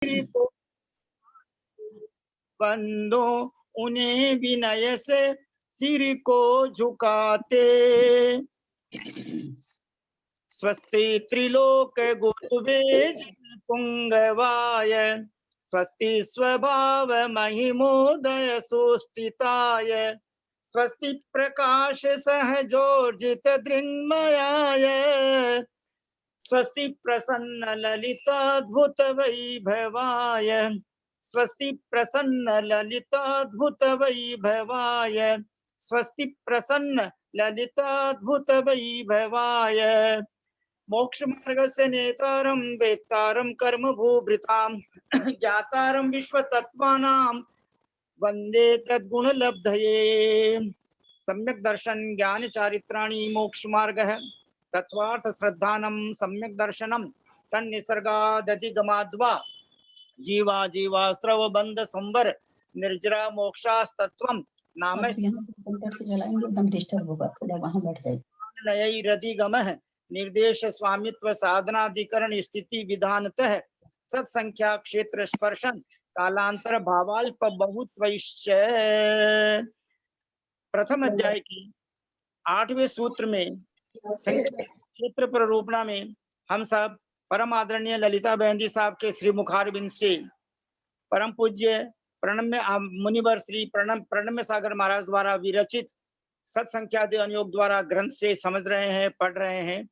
को बंदो उन्हें विनय से सिर को झुकाते। स्वस्ति त्रिलोक गुरुवेद पुंगवाय स्वस्ति स्वभाव महिमोदय सुस्थिताय स्वस्ति प्रकाश सहजोर्जित दृङ्मयाय स्वस्ति प्रसन्न ललिताद्भुत वैभवाय स्वस्ति प्रसन्न ललिताद्भुत वैभवाय स्वस्ति प्रसन्न ललिताद्भुत वैभवाय। मोक्ष मार्ग से नेतारम वेत्तारम कर्म भूभृताम ज्ञातारम विश्व तत्वानां वंदे तद्गुण लब्धये। सम्यक दर्शन ज्ञान चारित्राणि मोक्ष मार्ग है। तत्वार्थ श्रद्धानम सम्यक दर्शनम तन्निसर्गादधिगमाद्वा जीवा जीवा स्रव बंध संवर निर्जरा मोक्षास्तत्वम नाम एकदम डिस्टर्ब होगा, थोड़ा वहां बैठ जाइए। नयैरधिगमः निर्देश स्वामित्व साधनाधिकरण स्थिति विधानतः सत्संख्या क्षेत्र स्पर्शन कालांतर भावाल्प बहुत वैश्य। प्रथम अध्याय की 8वें सूत्र में क्षेत्र प्ररूपणा में हम सब परम आदरणीय ललिता बहन जी साहब के श्री मुखारबिंद से परम पूज्य प्रणम्य मुनिवर श्री प्रणम्य सागर महाराज द्वारा विरचित सत्संख्यादि अनुयोग द्वारा ग्रंथ से समझ रहे हैं, पढ़ रहे हैं।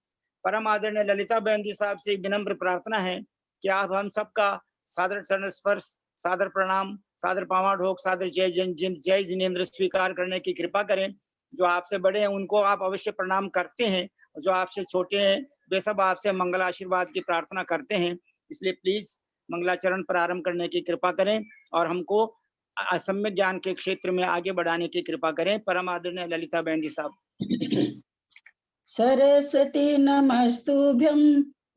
परम आदरणीय ललिता बहन जी साहब से विनम्र प्रार्थना है कि आप हम सबका सादर चरण स्पर्श, सादर प्रणाम, सादर पावा ढोक, सादर जय जिनेन्द्र स्वीकार करने की कृपा करें। जो आपसे बड़े हैं उनको आप अवश्य प्रणाम करते हैं, जो आपसे छोटे हैं वे सब आपसे मंगल आशीर्वाद की प्रार्थना करते हैं। इसलिए प्लीज मंगलाचरण प्रारंभ करने की कृपा करें और हमको असम्य ज्ञान के क्षेत्र में आगे बढ़ाने की कृपा करें। परम आदरणीय ललिता बहन जी साहब। सरस्वती नमस्तुभ्यं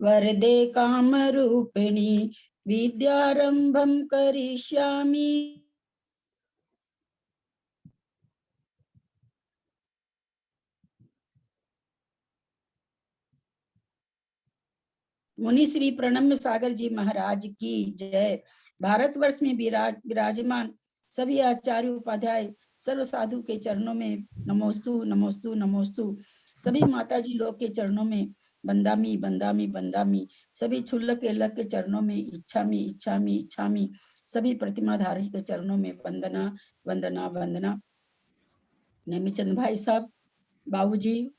वरदे काम रूपिणी विद्यारंभं करिष्यामि। मुनि श्री प्रणम्य सागर जी महाराज की जय। भारतवर्ष में विराजमान सभी आचार्य उपाध्याय सर्व साधु के चरणों में नमोस्तु नमोस्तु नमोस्तु। सभी माता जी लोग के चरणों में बंदामी बंदामी बंदामी। सभी छुल्लक के लग के चरणों में इच्छामी इच्छामी इच्छामी। सभी प्रतिमा धारी के चरणों में वंदना वंदना वंदना। नेमीचंद भाई साहब, बाबूजी,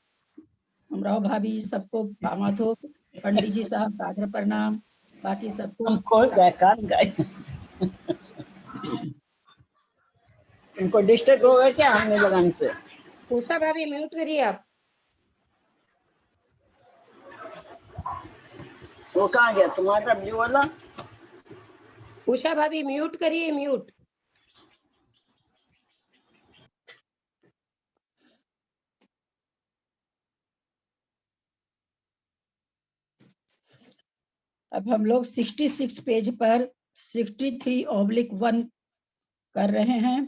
अमराव भाभी, सबको पामात हो। पंडित जी साहब सादर प्रणाम। बाकी सबको उनको डिस्टर्ब हो गया क्या हमने लगाने से? उषा भाभी म्यूट करिए आप। वो कहाँ गया तुम्हारा ब्लू वाला? उषा भाभी म्यूट करिए, म्यूट। अब हम लोग 66 पेज पर 63/1 कर रहे हैं।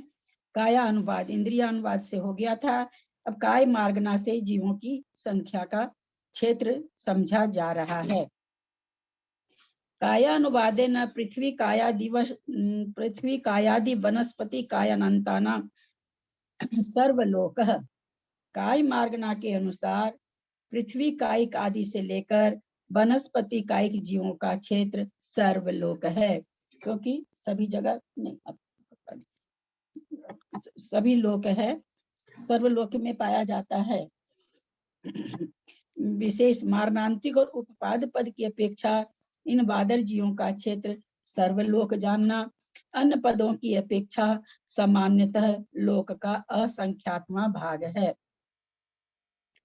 काया अनुवाद इंद्रिया अनुवाद से हो गया था। अब काय मार्गना से जीवों की संख्या का क्षेत्र समझा जा रहा है। काया अनुवादे न पृथ्वी कायादि वनस्पति कायानंताना सर्वलोकः। काय मार्गना के अनुसार पृथ्वी कायिक आदि से लेकर वनस्पति कायिक जीवों का क्षेत्र सर्वलोक है, क्योंकि सभी जगह नहीं, सभी लोक है, सर्वलोक में पाया जाता है। विशेष मारणांतिक और उपपाद पद की अपेक्षा इन बादर जीवों का क्षेत्र सर्वलोक जानना अन्य पदों की अपेक्षा सामान्यतः लोक का असंख्यात्मा भाग है।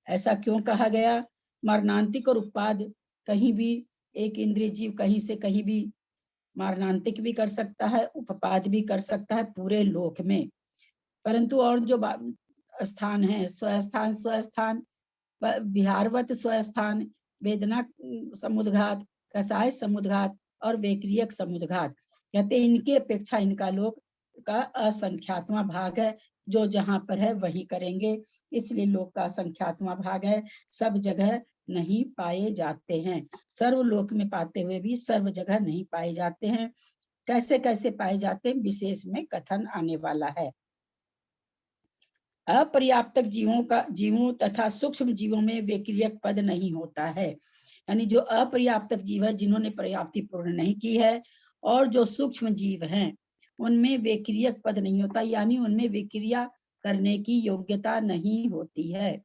ऐसा क्यों कहा गया? मारणांतिक और उपपाद कहीं भी एक इंद्रिय जीव कहीं से कहीं भी मारणांतिक भी कर सकता है, उपपाद भी कर सकता है पूरे लोक में। परंतु और जो स्थान है, स्वस्थान स्वस्थान, विहारवत स्वस्थान, वेदना समुद्घात, कसाय समुद्घात और वैक्रियक समुद्घात, कहते हैं इनकी अपेक्षा इनका लोक का असंख्यात्मा भाग है। जो जहां पर है वही करेंगे, इसलिए लोक का संख्यात्मा भाग है। सब जगह नहीं पाए जाते हैं। सर्वलोक में पाते हुए भी सर्व जगह नहीं पाए जाते हैं। कैसे कैसे पाए जाते हैं, विशेष में कथन आने वाला है। अपर्याप्तक जीवों तथा सूक्ष्म जीवों में विक्रियक पद नहीं होता है। यानी जो अपर्याप्तक जीव है, जिन्होंने पर्याप्ति पूर्ण नहीं की है, और जो सूक्ष्म जीव हैं उनमें विक्रियक पद नहीं होता, यानी उनमें विक्रिया करने की योग्यता नहीं होती है।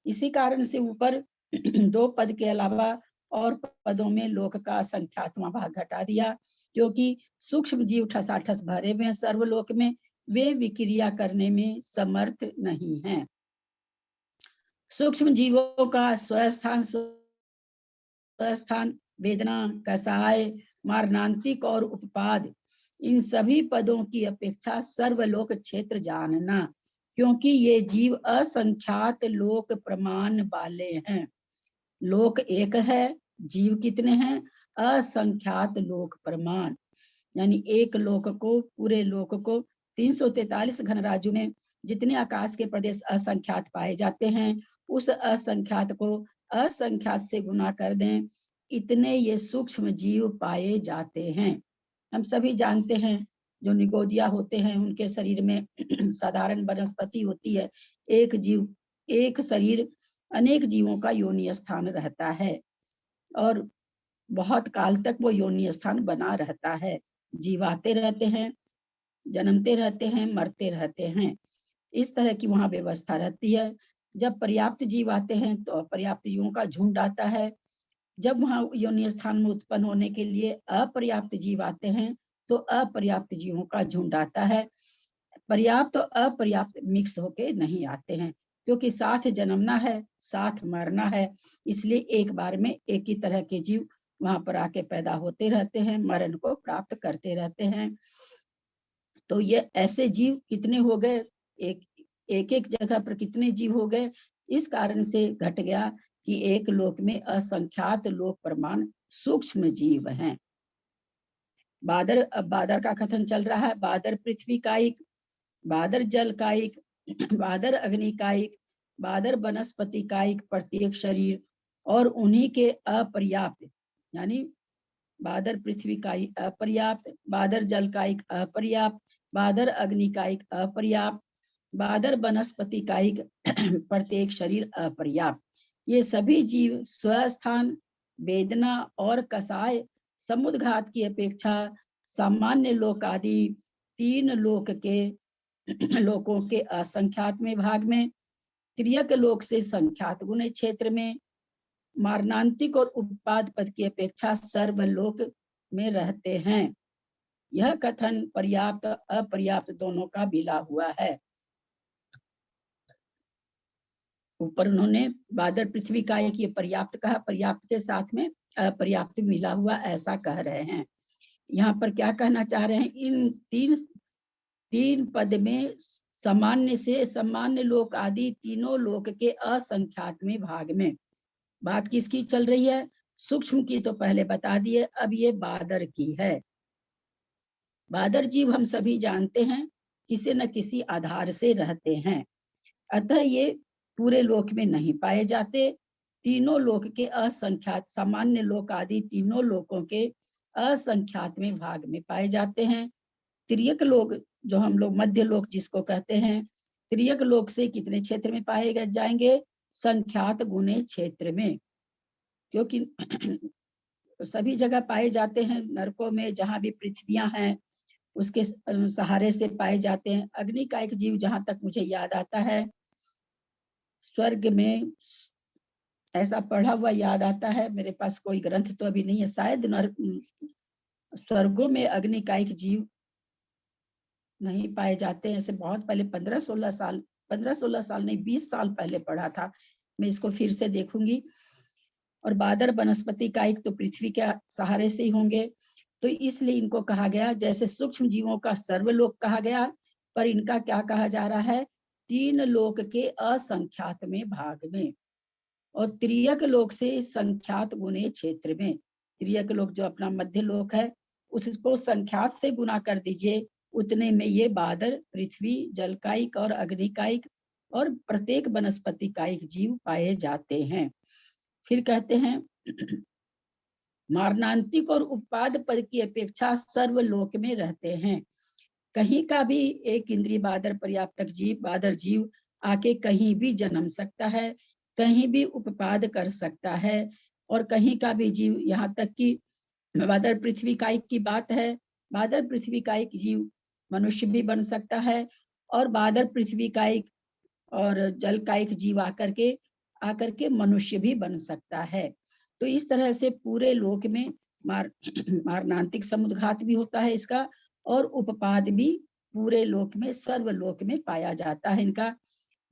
इसी कारण से ऊपर दो पद के अलावा और पदों में लोक का संख्यात्मक भाग घटा दिया, क्योंकि सूक्ष्म जीव ठसाठस भरे हुए हैं सर्वलोक में, वे विक्रिया करने में समर्थ नहीं हैं। सूक्ष्म जीवों का स्वस्थान, वेदना, कसाय, मारणांतिक और उपपाद, इन सभी पदों की अपेक्षा सर्वलोक क्षेत्र जानना, क्योंकि ये जीव असंख्यात लोक प्रमाण वाले हैं। लोक एक है, जीव कितने हैं? असंख्यात लोक प्रमाण, यानी एक लोक को, पूरे लोक को 343 घनराज्यों में जितने आकाश के प्रदेश असंख्यात पाए जाते हैं, उस असंख्यात को असंख्यात से गुना कर दें, इतने ये सूक्ष्म जीव पाए जाते हैं। हम सभी जानते हैं, जो निगोदिया होते हैं उनके शरीर में साधारण वनस्पति होती है, एक जीव, एक शरीर अनेक जीवों का योनि स्थान रहता है, और बहुत काल तक वो योनि स्थान बना रहता है। जीव आते रहते हैं, जन्मते रहते हैं, मरते रहते हैं, इस तरह की वहां व्यवस्था रहती है। जब पर्याप्त जीव आते हैं तो अपर्याप्त जीवों का झुंड आता है। जब वहां योनि स्थान में उत्पन्न होने के लिए अपर्याप्त जीव आते हैं तो अपर्याप्त जीवों का झुंड आता है। पर्याप्त और अपर्याप्त मिक्स होके नहीं आते हैं, क्योंकि साथ जन्मना है, साथ मरना है, इसलिए एक बार में एक ही तरह के जीव वहां पर आके पैदा होते रहते हैं, मरण को प्राप्त करते रहते हैं। तो ये ऐसे जीव कितने हो गए, एक जगह पर कितने जीव हो गए, इस कारण से घट गया कि एक लोक में असंख्यात लोक प्रमाण सूक्ष्म जीव हैं। बादर, अब बादर का कथन चल रहा है। बादर पृथ्वी कायिक, बादर जल कायिक, बादर अग्नि कायिक, बादर वनस्पति कायिक प्रत्येक शरीर, और उन्हीं के अपर्याप्त, यानी बादर पृथ्वी कायिक अपर्याप्त, बादर जल कायिक अपर्याप्त, बादर अग्नि कायिक अपर्याप्त, बादर वनस्पति कायिक प्रत्येक शरीर अपर्याप्त, ये सभी जीव स्वस्थान, वेदना और कसाय, समुद्घात की अपेक्षा सामान्य लोक आदि तीन लोक के लोकों के असंख्यात में भाग में, त्रियक लोक से संख्यात गुणे क्षेत्र में, मारणांतिक और उपपाद पद की अपेक्षा सर्वलोक में रहते हैं। यह कथन पर्याप्त अपर्याप्त दोनों का मिला हुआ है। ऊपर उन्होंने बादर पृथ्वी का एक ये पर्याप्त कहा, पर्याप्त के साथ में अपर्याप्त मिला हुआ, ऐसा कह रहे हैं। यहाँ पर क्या कहना चाह रहे हैं, इन तीन पद में सामान्य से सामान्य लोक आदि तीनों लोक के असंख्यात में भाग में, बात किसकी चल रही है? सूक्ष्म की तो पहले बता दिए, अब ये बादर की है। बादर जीव हम सभी जानते हैं किसी न किसी आधार से रहते हैं, अतः ये पूरे लोक में नहीं पाए जाते। तीनों लोक के असंख्यात, सामान्य लोक आदि तीनों लोकों के असंख्यात में भाग में पाए जाते हैं। त्रियक लोक, जो हम लोग मध्य लोक जिसको कहते हैं, त्रियक लोक से कितने क्षेत्र में पाए जाएंगे? संख्यात गुणे क्षेत्र में, क्योंकि सभी जगह पाए जाते हैं। नरकों में जहां भी पृथ्वियां हैं उसके सहारे से पाए जाते हैं। अग्नि का एक जीव, जहां तक मुझे याद आता है, स्वर्ग में ऐसा पढ़ा हुआ याद आता है, मेरे पास कोई ग्रंथ तो अभी नहीं है, शायद स्वर्गों में अग्नि का एक जीव नहीं पाए जाते हैं। ऐसे बहुत पहले 15-16 साल नहीं, 20 साल पहले पढ़ा था, मैं इसको फिर से देखूंगी। और बादर वनस्पति का एक तो पृथ्वी के सहारे से ही होंगे, तो इसलिए इनको कहा गया, जैसे सूक्ष्म जीवों का सर्वलोक कहा गया, पर इनका क्या कहा जा रहा है? तीन लोक के असंख्यात में भाग में, और त्रियक लोक से संख्यात गुणे क्षेत्र में। त्रियक लोक जो अपना मध्य लोक है, उसको संख्यात से गुना कर दीजिए, उतने में ये बादर, पृथ्वी, जलकायिक और अग्निकायिक और प्रत्येक वनस्पति कायिक जीव पाए जाते हैं। फिर कहते हैं मारणांतिक और उपपाद पद की अपेक्षा सर्वलोक में रहते हैं। कहीं का भी एक इंद्रिय बादर पर्याप्तक जीव बादर जीव आके कहीं भी जन्म सकता है, कहीं भी उपपाद कर सकता है, और कहीं का भी जीव, यहाँ तक कि बादर पृथ्वी कायिक की बात है, बादर पृथ्वी कायिक जीव मनुष्य भी बन सकता है, और बादर पृथ्वी कायिक और जल कायिक जीव आकर के मनुष्य भी बन सकता है। तो इस तरह से पूरे लोक में मारणांतिक समुद्घात भी होता है इसका, और उपपाद भी पूरे लोक में सर्वलोक में पाया जाता है इनका।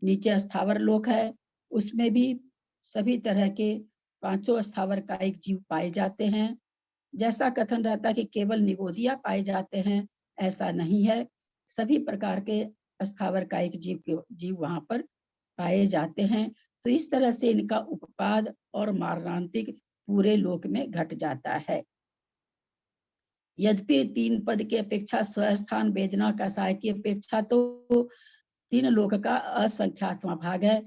नीचे स्थावर लोक है, उसमें भी सभी तरह के पांचों स्थावर कायिक जीव पाए जाते हैं। जैसा कथन रहता है कि केवल निगोदिया पाए जाते हैं, ऐसा नहीं है, सभी प्रकार के स्थावर कायिक जीव वहां पर पाए जाते हैं। तो इस तरह से इनका उपपाद और मारणांतिक पूरे लोक में घट जाता है। यद्यपि तीन पद की अपेक्षा स्वस्थान वेदना कसाय की अपेक्षा तो तीन लोक का असंख्यातवां भाग है,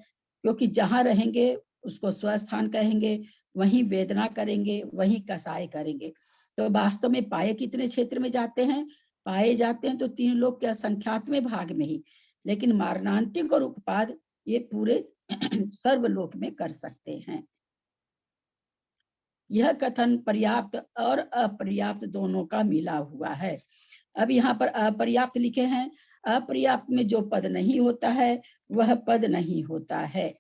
क्योंकि जहां रहेंगे उसको स्वस्थान कहेंगे, वहीं वेदना करेंगे, वहीं कसाय करेंगे। तो वास्तव में पाए कितने क्षेत्र में जाते हैं? पाए जाते हैं तो तीन लोक के असंख्यातवें भाग में ही, लेकिन मारणांतिक और उपपाद ये पूरे सर्वलोक में कर सकते हैं। यह कथन पर्याप्त और अपर्याप्त दोनों का मिला हुआ है। अब यहाँ पर अपर्याप्त लिखे हैं, अपर्याप्त में जो पद नहीं होता है वह पद नहीं होता है,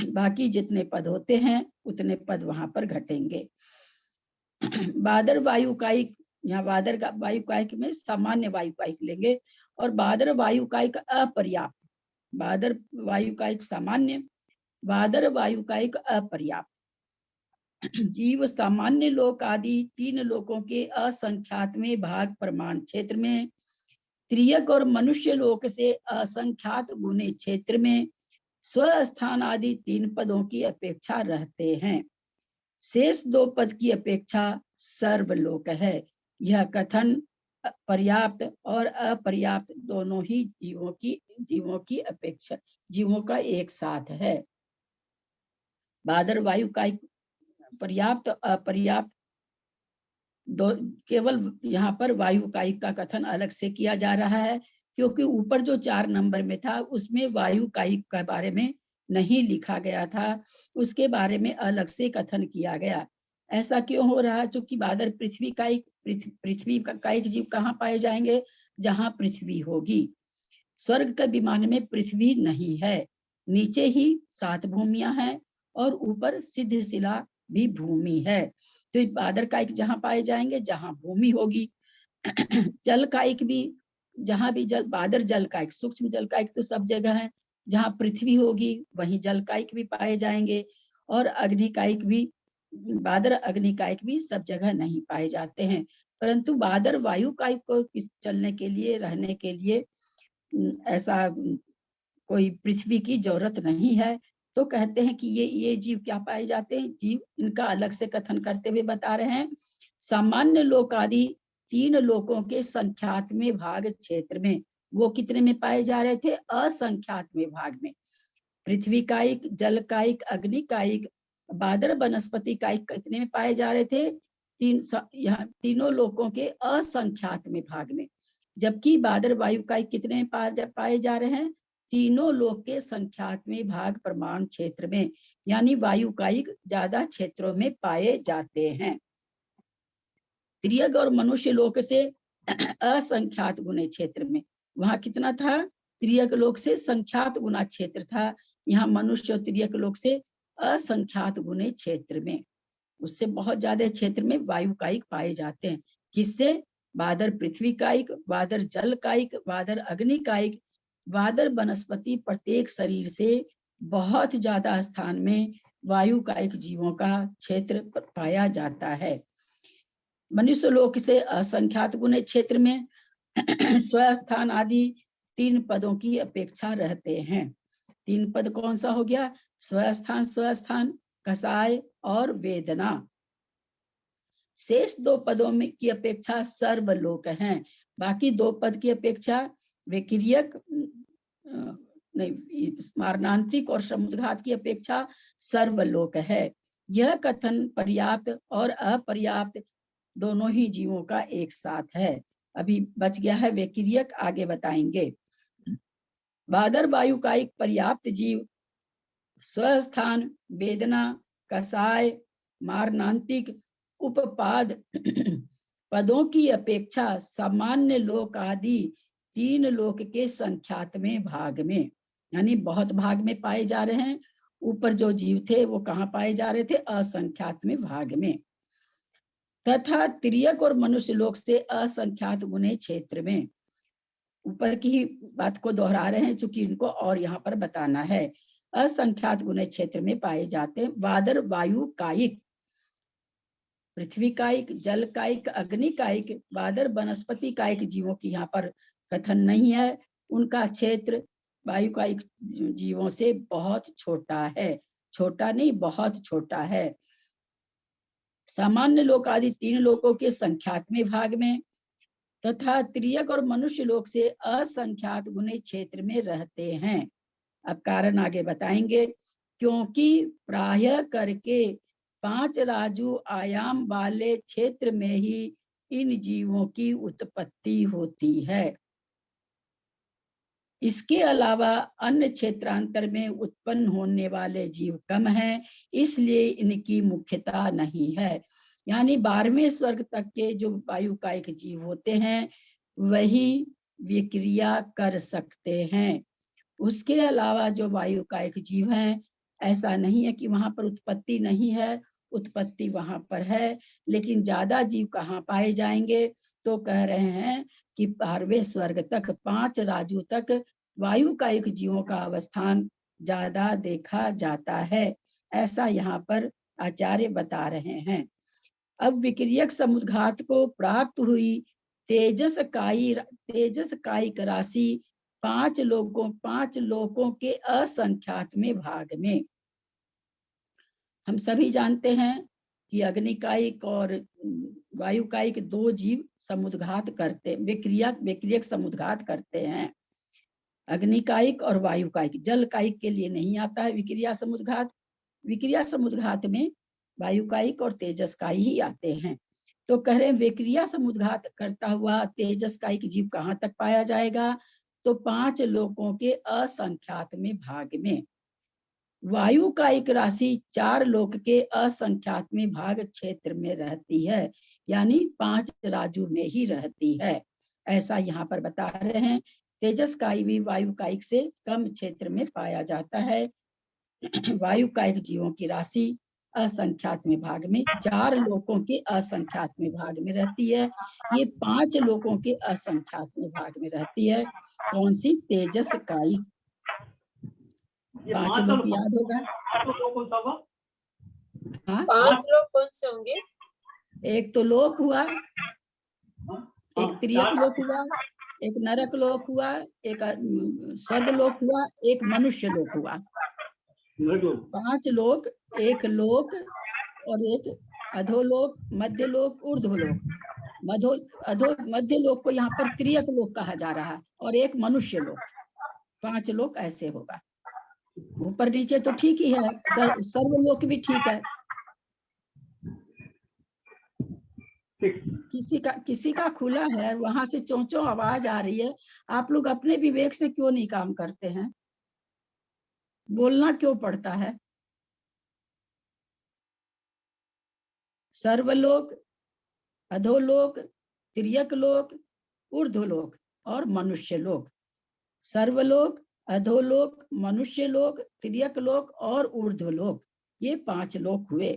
बाकी जितने पद होते हैं उतने पद वहां पर घटेंगे। बादर वायुकायिक, यहाँ बादर का वायुकायिक में सामान्य वायुकायिक लेंगे, और बादर वायुकायिक अपर्याप्त, बादर वायुकायिक सामान्य, बादर वायुकायिक अपर्याप्त। जीव सामान्य लोक आदि तीन लोकों के असंख्यात में भाग प्रमाण क्षेत्र में, त्रियक और मनुष्य लोक से असंख्यात गुने क्षेत्र में स्वस्थान आदि तीन पदों की अपेक्षा रहते हैं। शेष दो पद की अपेक्षा सर्वलोक है। यह कथन पर्याप्त और अपर्याप्त दोनों ही जीवों की अपेक्षा, जीवों का एक साथ है। बादर वायु का पर्याप्त अपर्याप्त दो, केवल यहाँ पर वायु कायिक का कथन अलग से किया जा रहा है, क्योंकि ऊपर जो 4 नंबर में था उसमें वायु कायिक के बारे में नहीं लिखा गया था, उसके बारे में अलग से कथन किया गया। ऐसा क्यों हो रहा है? चूंकि बादर पृथ्वी कायिक, पृथ्वी कायिक जीव कहाँ पाए जाएंगे? जहाँ पृथ्वी होगी। स्वर्ग के विमान में पृथ्वी नहीं है, नीचे ही 7 भूमियां हैं और ऊपर सिद्ध शिला भी भूमि है। तो बादर कायिक जहाँ पाए जाएंगे जहाँ भूमि होगी। जल कायिक भी, जहाँ भी जल, बादर जल कायिक, सूक्ष्म जल कायिक तो सब जगह है, जहाँ पृथ्वी होगी वहीं जल कायिक भी पाए जाएंगे। और अग्नि कायिक भी, बादर अग्नि कायिक भी सब जगह नहीं पाए जाते हैं, परंतु बादर वायु कायिक को चलने के लिए, रहने के लिए ऐसा कोई पृथ्वी की जरूरत नहीं है। तो कहते हैं कि ये जीव क्या पाए जाते हैं? जीव इनका अलग से कथन करते हुए बता रहे हैं, सामान्य लोक आदि तीन लोकों के संख्यात में भाग क्षेत्र में, वो कितने में पाए जा रहे थे? असंख्यात में भाग में। पृथ्वी कायिक, जल कायिक, अग्नि कायिक, बादर वनस्पति कायिक कितने में पाए जा रहे थे? यहाँ तीनों लोकों के असंख्यात में भाग में। जबकि बादर वायु कायिक कितने में पाए जा रहे हैं? तीनों लोक के संख्यात में भाग प्रमाण क्षेत्र में, यानी वायु कायिक ज्यादा क्षेत्रों में पाए जाते हैं। त्रियक और मनुष्य लोक से असंख्यात गुने क्षेत्र में, वहां कितना था? त्रियक लोक से संख्यात गुना क्षेत्र था, यहाँ मनुष्य और त्रियक लोक से असंख्यात गुने क्षेत्र में, उससे बहुत ज्यादा क्षेत्र में वायु कायिक पाए जाते हैं। किससे? बादर पृथ्वी कायिक, बादर जल कायिक, बादर अग्नि कायिक, बादर वनस्पति, प्रत्येक शरीर से बहुत ज्यादा स्थान में वायु कायिक जीवों का क्षेत्र पाया जाता है। मनुष्य लोक से असंख्यात गुने क्षेत्र में स्वस्थान आदि तीन पदों की अपेक्षा रहते हैं। तीन पद कौन सा हो गया? स्वस्थान, स्वस्थान, कसाय और वेदना। शेष दो पदों में की अपेक्षा सर्वलोक हैं। बाकी दो पद की अपेक्षा वे क्रियक नहीं, मारणांतिक और समुद्घात की अपेक्षा सर्वलोक है। यह कथन पर्याप्त और अपर्याप्त दोनों ही जीवों का एक साथ है। अभी बच गया है व्यतिरिक्त, आगे बताएंगे। बादर वायु का एक पर्याप्त जीव स्वस्थान, वेदना, कसाय, मारणांतिक, उपपाद पदों की अपेक्षा सामान्य लोक आदि 3 लोक के संख्यात्मक भाग में, यानी बहुत भाग में पाए जा रहे हैं। ऊपर जो जीव थे वो कहाँ पाए जा रहे थे? असंख्यात्मक भाग में। तथा तिर्यक और मनुष्य लोक से असंख्यात गुणे क्षेत्र में। ऊपर की ही बात को दोहरा रहे हैं, चूंकि इनको और यहाँ पर बताना है। असंख्यात गुणे क्षेत्र में पाए जाते हैं। वादर वायु कायिक, पृथ्वी कायिक, जल कायिक, अग्नि कायिक, वादर वनस्पति कायिक जीवों की यहाँ पर कथन नहीं है। उनका क्षेत्र वायु कायिक जीवों से बहुत छोटा है। छोटा नहीं, बहुत छोटा है। सामान्य लोक आदि 3 लोकों के संख्यात्मक भाग में तथा तिर्यक और मनुष्य लोक से असंख्यात गुणे क्षेत्र में रहते हैं। अब कारण आगे बताएंगे। क्योंकि प्रायः करके 5 राजू आयाम वाले क्षेत्र में ही इन जीवों की उत्पत्ति होती है। इसके अलावा अन्य क्षेत्रांतर में उत्पन्न होने वाले जीव कम हैं, इसलिए इनकी मुख्यता नहीं है। यानी 12वें स्वर्ग तक के जो वायु कायिक जीव होते हैं वही विक्रिया कर सकते हैं। उसके अलावा जो वायु कायिक जीव हैं, ऐसा नहीं है कि वहां पर उत्पत्ति नहीं है, उत्पत्ति वहां पर है। लेकिन ज्यादा जीव कहाँ पाए जाएंगे? तो कह रहे हैं कि 12वें स्वर्ग तक, 5 राजू तक वायु कायिक जीवों का अवस्थान ज्यादा देखा जाता है। ऐसा यहाँ पर आचार्य बता रहे हैं। अब विक्रियक समुद्घात को प्राप्त हुई तेजस कायिक राशि 5 लोकों के असंख्यात्मक भाग में। हम सभी जानते हैं कि अग्निकायिक और वायुकायिक 2 जीव समुद्घात करते, विक्रियक समुद्घात करते हैं। अग्निकायिक और वायुकायिक, जल कायिक के लिए नहीं आता है विक्रिया समुद्घात। विक्रिया समुद्घात में वायुकायिक और तेजस कायिक ही आते हैं। तो कह रहे हैं विक्रिया समुद्घात करता हुआ तेजस कायिक जीव कहाँ तक पाया जाएगा? तो 5 लोकों के असंख्यात्मक भाग में। वायु कायिक राशि 4 लोक के असंख्यात्मक भाग क्षेत्र में रहती है, यानी 5 राजू में ही रहती है। ऐसा यहाँ पर बता रहे हैं। तेजस कायिक भी वायु कायिक से कम क्षेत्र में पाया जाता है। वायु कायिक जीवों की राशि असंख्यात्मक भाग में, 4 लोकों के असंख्यात्मक भाग में रहती है। ये 5 लोकों के असंख्यात्मक भाग में रहती है। कौन सी? तेजस कायिक। 5 लोक याद होगा? हाँ, 5 लोग कौन से होंगे? एक तो लोक हुआ, एक तिर्यक लोक हुआ, एक नरक लोक हुआ, एक स्वर्ग लोक हुआ, एक मनुष्य लोक हुआ। 5 लोक, एक लोक और एक अधोलोक, मध्य लोक, ऊर्ध्वलोक। मध्य लोक को यहाँ पर तिर्यक लोक कहा जा रहा है, और एक मनुष्य लोक। 5 लोक ऐसे होगा। ऊपर नीचे तो ठीक ही है, सर्वलोक भी ठीक है। किसी का खुला है, वहां से चोंचों आवाज आ रही है। आप लोग अपने विवेक से क्यों नहीं काम करते हैं? बोलना क्यों पड़ता है? सर्वलोक, अधोलोक, तिर्यक लोक, ऊर्ध्वलोक और मनुष्य लोक। सर्वलोक, अधोलोक, मनुष्य लोक, तिर्यक लोक और ऊर्ध्वलोक, ये 5 लोक हुए।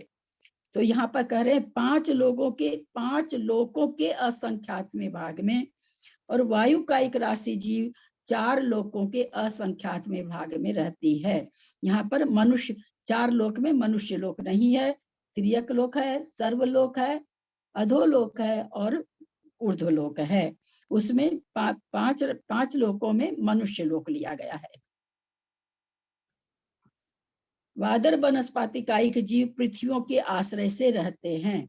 तो यहाँ पर कह रहे हैं 5 लोकों के असंख्यात्मक भाग में, और वायु कायिक राशि जीव 4 लोकों के असंख्यात्मक भाग में रहती है। यहाँ पर मनुष्य 4 लोक में मनुष्य लोक नहीं है, तिर्यक लोक है, सर्वलोक है, अधोलोक है और ऊर्ध्वलोक है। उसमें 5 लोकों में मनुष्य लोक लिया गया है। वादर वनस्पति कायिक जीव पृथ्वियों के आश्रय से रहते हैं।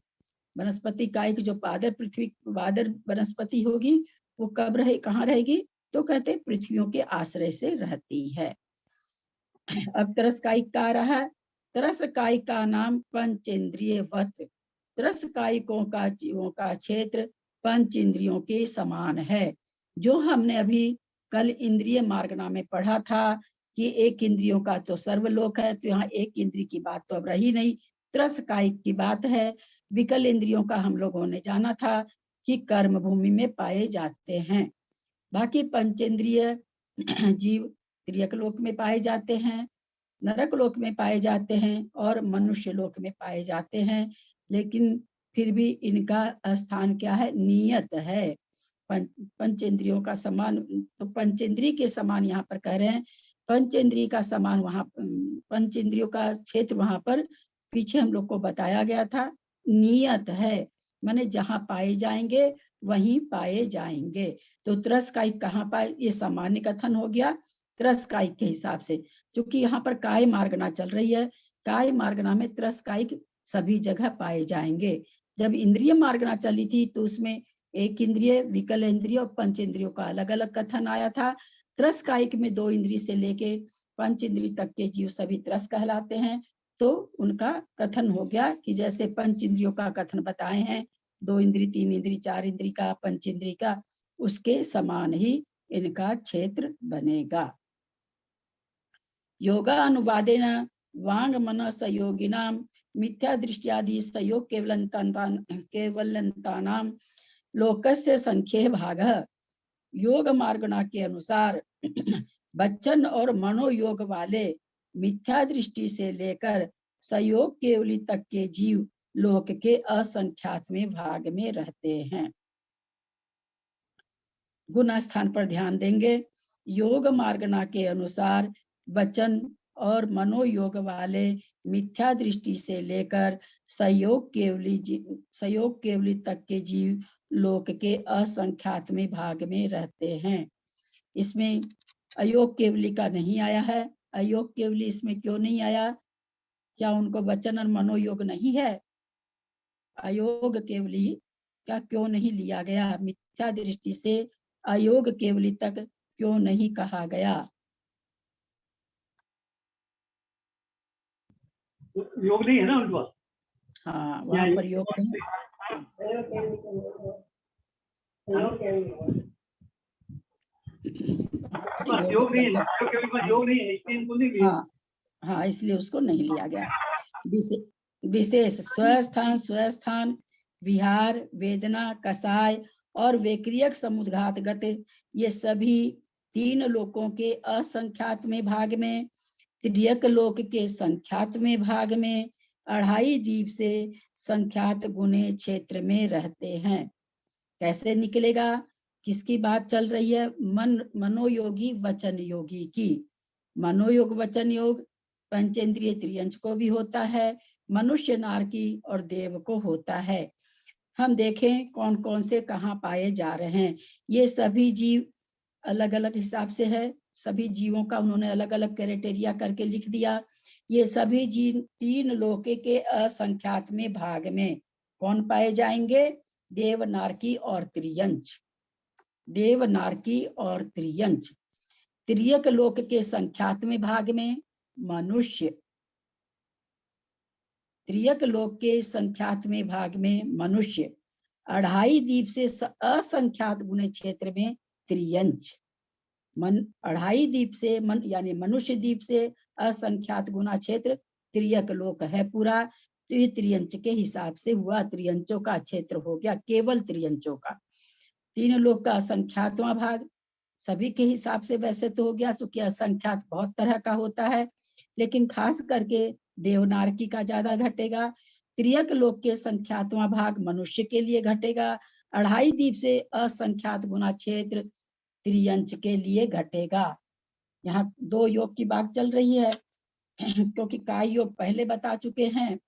वनस्पति कायिक जो वादर वनस्पति होगी वो कब कहाँ रहेगी? तो कहते पृथ्वियों के आश्रय से रहती है। अब त्रसकायिक का रहा, त्रसकायिक का नाम पंचेंद्रियवत, त्रसकायिकों का जीवों का क्षेत्र पंच इंद्रियों के समान है। जो हमने अभी कल इंद्रिय मार्गना में पढ़ा था कि एक इंद्रियों का तो सर्वलोक है, तो यहाँ एक इंद्रिय की बात तो अब रही नहीं, त्रसकायिक की बात है। विकल इंद्रियों का हम लोगों ने जाना था कि कर्म भूमि में पाए जाते हैं। बाकी पंचेंद्रिय जीव त्रियक लोक में पाए जाते हैं, नरक लोक में पाए जाते हैं और मनुष्य लोक में पाए जाते हैं। लेकिन फिर भी इनका स्थान क्या है, नियत है। पंचेंद्रियों का समान, तो पंचेंद्रिय के समान यहाँ पर कह रहे हैं, पंचेंद्रिय का समान वहां, पंचेंद्रियों का क्षेत्र वहां पर पीछे हम लोग को बताया गया था, नियत है, माने जहां पाए जाएंगे वहीं पाए जाएंगे। तो त्रसकायिक कहाँ पाए, ये सामान्य कथन हो गया त्रसकायिक के हिसाब से, क्योंकि यहाँ पर काय मार्गना चल रही है। काय मार्गना में त्रसकायिक सभी जगह पाए जाएंगे। जब इंद्रिय मार्गना चली थी तो उसमें एक इंद्रिय, विकल इंद्रिय और पंच इंद्रियों का अलग अलग कथन आया था। त्रसकायिक में 2 इंद्रिय से लेके 5 इंद्रिय तक के जीव सभी त्रस कहलाते हैं। तो उनका कथन हो गया कि जैसे पंच इंद्रियों का कथन बताए हैं, 2 इंद्रिय, 3 इंद्रिय, 4 इंद्रिय का, पंच इंद्रिय का, उसके समान ही इनका क्षेत्र बनेगा। योगानुवादेन वांग मनस योगिनाम मिथ्या दृष्टियादि संयोग केवलंतानाम लोकस्य संख्ये भागः। योग मार्गना के अनुसार वचन और मनोयोग वाले मिथ्या दृष्टि से लेकर संयोग केवली तक के जीव लोक के असंख्यातमें भाग में रहते हैं। गुना स्थान पर ध्यान देंगे। योग मार्गना के अनुसार वचन और मनोयोग वाले मिथ्या दृष्टि से लेकर संयोग केवली तक के जीव लोक के असंख्यात में भाग में रहते हैं। इसमें अयोग केवली का नहीं आया है। अयोग केवली इसमें क्यों नहीं आया? क्या उनको वचन और मनोयोग नहीं है? अयोग केवली क्या क्यों नहीं लिया गया? मिथ्या दृष्टि से अयोग केवली तक क्यों नहीं कहा गया? योग नहीं है ना उनके पास? हाँ, वहां पर योग नहीं। योग नहीं है, योग नहीं है, इसलिए इनको नहीं लिया। हाँ हाँ, इसलिए उसको नहीं लिया गया। विशेष स्वस्थान, विहार, वेदना, कसाय और वैक्रियक समुद्घात गति, ये सभी 3 लोकों के असंख्यात में भाग में, त्रियक लोक के संख्यात में भाग में, 2.5 दीप से संख्यात गुणे क्षेत्र में रहते हैं। कैसे निकलेगा? किसकी बात चल रही है? मनोयोगी वचन योगी की। मनोयोग वचन योग पंचेंद्रिय त्रियंच को भी होता है, मनुष्य, नारकी और देव को होता है। हम देखें कौन कौन से कहाँ पाए जा रहे हैं। ये सभी जीव अलग अलग हिसाब से है, सभी जीवों का उन्होंने अलग अलग क्राइटेरिया करके लिख दिया। ये सभी जीव 3 लोके के असंख्यात में भाग में कौन पाए जाएंगे? देव, नारकी और त्रियंच। देव, नारकी और त्रियंच। त्रियक लोक के संख्यात में भाग में मनुष्य, त्रियक लोक के संख्यात में भाग में मनुष्य, 2.5 दीप से असंख्यात गुणे क्षेत्र में त्रियंच। 2.5 दीप से यानी मनुष्य दीप से असंख्यात गुना क्षेत्र त्रियक लोक है पूरा। तो ये त्रियंच के हिसाब से हुआ, त्रियंचों का क्षेत्र हो गया, केवल त्रियंचों का। 3 लोक का असंख्यातवां भाग सभी के हिसाब से वैसे तो हो गया, क्योंकि असंख्यात बहुत तरह का होता है, लेकिन खास करके देवनारकी का ज्यादा घटेगा। त्रियक लोक के संख्यातवां भाग मनुष्य के लिए घटेगा। 2.5 दीप से असंख्यात गुना क्षेत्र त्रियंच के लिए घटेगा। यहाँ 2 योग की बात चल रही है, क्योंकि काय योग पहले बता चुके हैं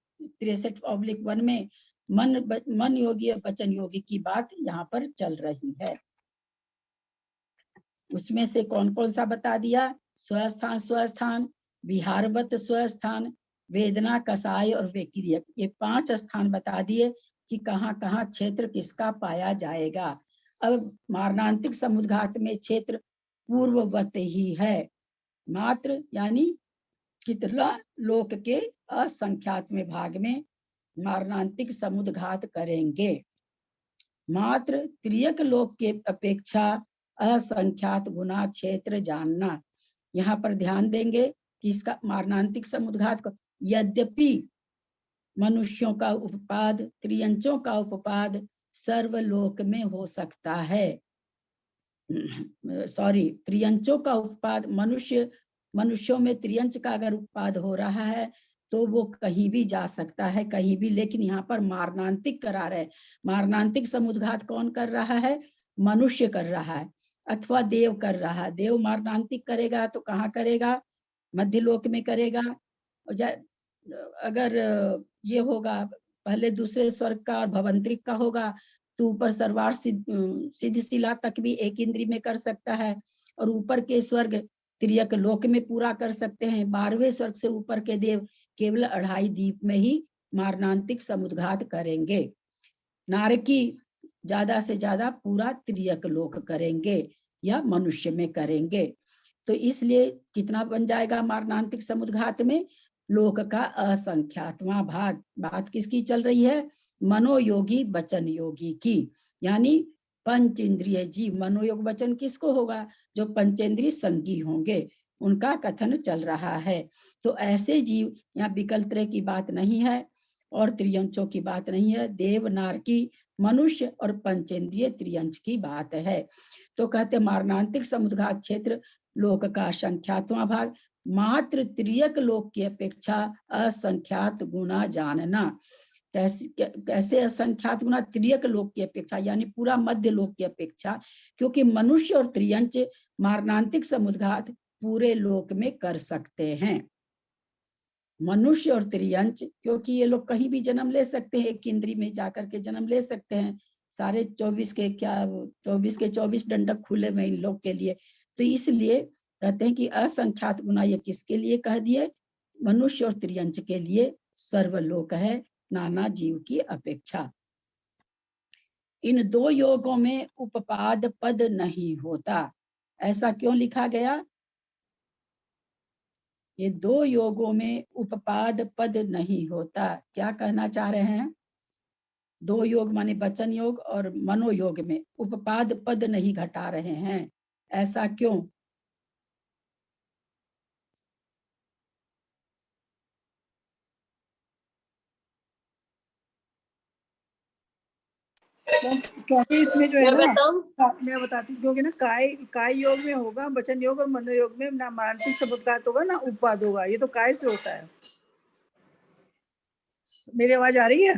63/1 में। मन योगी और वचन योगी की बात यहाँ पर चल रही है। उसमें से कौन कौन सा बता दिया? स्वस्थान, विहारवत स्वस्थान, वेदना, कसाय और वैक्रियक, ये 5 स्थान बता दिए कि कहाँ कहाँ क्षेत्र किसका पाया जाएगा। अब मारणांतिक समुद्घात में क्षेत्र पूर्ववत ही है, मात्र यानी कितना लोक के असंख्यातमें भाग में मारणांतिक समुद्घात करेंगे। मात्र त्रियक लोक के अपेक्षा असंख्यात गुना क्षेत्र जानना। यहाँ पर ध्यान देंगे कि इसका मारणांतिक समुद्घात को, यद्यपि मनुष्यों का उपपाद, त्रियंचों का उपपाद सर्वलोक में हो सकता है। सॉरी, त्रियंचों का उपपाद मनुष्यों में त्रियंच का अगर उपपाद हो रहा है तो वो कहीं भी जा सकता है, कहीं भी। लेकिन यहाँ पर मारणांतिक करा रहे। मारणांतिक समुद्घात कौन कर रहा है? मनुष्य कर रहा है अथवा देव कर रहा है। देव मारणांतिक करेगा तो कहाँ करेगा? मध्यलोक में करेगा। अगर ये होगा पहले दूसरे स्वर्ग का और भवंतरिक का होगा तो ऊपर सर्वार सिद्ध शिला तक भी एक इंद्री में कर सकता है, और ऊपर के स्वर्ग त्रियक लोक में पूरा कर सकते हैं। 12वें स्वर्ग से ऊपर के देव केवल 2.5 दीप में ही मारणांतिक समुद्घात करेंगे। नारकी ज्यादा से ज्यादा पूरा त्रियक लोक करेंगे या मनुष्य में करेंगे। तो इसलिए कितना बन जाएगा मारणांतिक समुद्घात में? लोक का असंख्यातवां भाग। बात किसकी चल रही है? मनोयोगी वचन योगी की, यानी पंच इंद्रिय जीव। मनोयोग वचन किसको होगा? जो पंचेंद्रिय संगी होंगे, उनका कथन चल रहा है। तो ऐसे जीव, यहाँ विकल्प की बात नहीं है और त्रियंचों की बात नहीं है, देव, नारकी, मनुष्य और पंचेंद्रिय त्रियंच की बात है। तो कहते मारणांतिक समुद्घात क्षेत्र लोक का असंख्यातवां भाग, मात्र त्रियक लोक की अपेक्षा असंख्यात गुना जानना। कैसे असंख्यात गुना? त्रियक लोक की अपेक्षा, यानी पूरा मध्य लोक की अपेक्षा, क्योंकि मनुष्य और त्रियंच मारणांतिक समुद्घात पूरे लोक में कर सकते हैं। मनुष्य और त्रियंच, क्योंकि ये लोग कहीं भी जन्म ले सकते हैं, एक इंद्री में जाकर के जन्म ले सकते हैं। सारे 24 के 24 दंडक खुले में इन लोग के लिए। तो इसलिए कहते हैं कि असंख्यात गुना ये किसके लिए कह दिए? मनुष्य और त्रियंच के लिए सर्वलोक है नाना जीव की अपेक्षा। इन दो योगों में उपपाद पद नहीं होता। ऐसा क्यों लिखा गया? ये दो योगों में उपपाद पद नहीं होता। क्या कहना चाह रहे हैं? दो योग माने वचन योग और मनोयोग में उपपाद पद नहीं घटा रहे हैं। ऐसा क्यों? क्योंकि इसमें जो है मैं ना, बताऊं? मैं बताती हूँ, क्योंकि ना काय योग में होगा वचन योग और मनोयोग में ना मानसिक समुद्घात होगा ना उपपाद होगा। ये तो काय से होता है। मेरी आवाज आ रही है?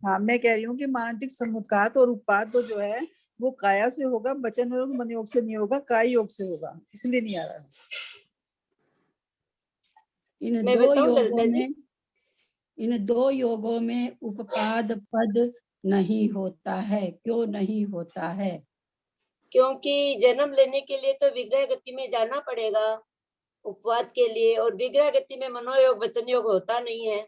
हाँ, मैं कह रही हूँ कि मानसिक समुद्घात और उपपाद तो जो है वो काया से होगा, वचन योग मनोयोग से नहीं होगा, काय योग से होगा, इसलिए नहीं आ रहा। इन दो योगों में उपपाद पद नहीं होता है। क्यों नहीं होता है? क्योंकि जन्म लेने के लिए तो विग्रह गति में जाना पड़ेगा उपवाद के लिए, और विग्रह गति में मनोयोग वचन योग होता नहीं है।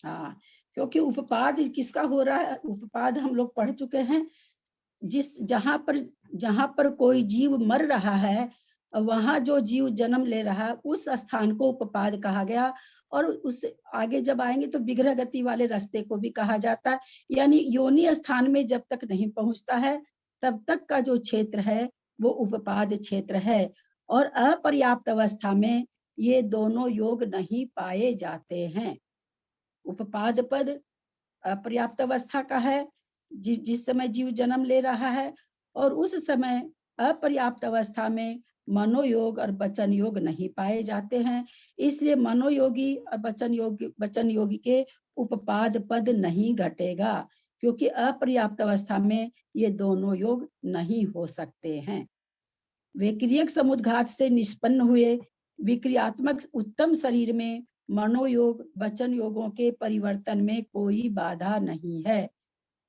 हाँ, क्योंकि उपपाद किसका हो रहा है? उपपाद हम लोग पढ़ चुके हैं। जहां पर कोई जीव मर रहा है, वहां जो जीव जन्म ले रहा है उस स्थान को उपपाद कहा गया। और उस आगे जब आएंगे तो विग्रह गति वाले रास्ते को भी कहा जाता है। यानी योनि स्थान में जब तक नहीं पहुंचता है तब तक का जो क्षेत्र है वो उपपाद क्षेत्र है। और अपर्याप्त अवस्था में ये दोनों योग नहीं पाए जाते हैं। उपपाद पद अपर्याप्त अवस्था का है, जिस समय जीव जन्म ले रहा है, और उस समय अपर्याप्त अवस्था में मनोयोग और वचन योग नहीं पाए जाते हैं। इसलिए मनोयोगी और वचन योगी के उपपाद पद नहीं घटेगा, क्योंकि अपर्याप्त अवस्था में ये दोनों योग नहीं हो सकते हैं। विक्रियक समुद्घात से निष्पन्न हुए विक्रियात्मक उत्तम शरीर में मनोयोग वचन योगों के परिवर्तन में कोई बाधा नहीं है।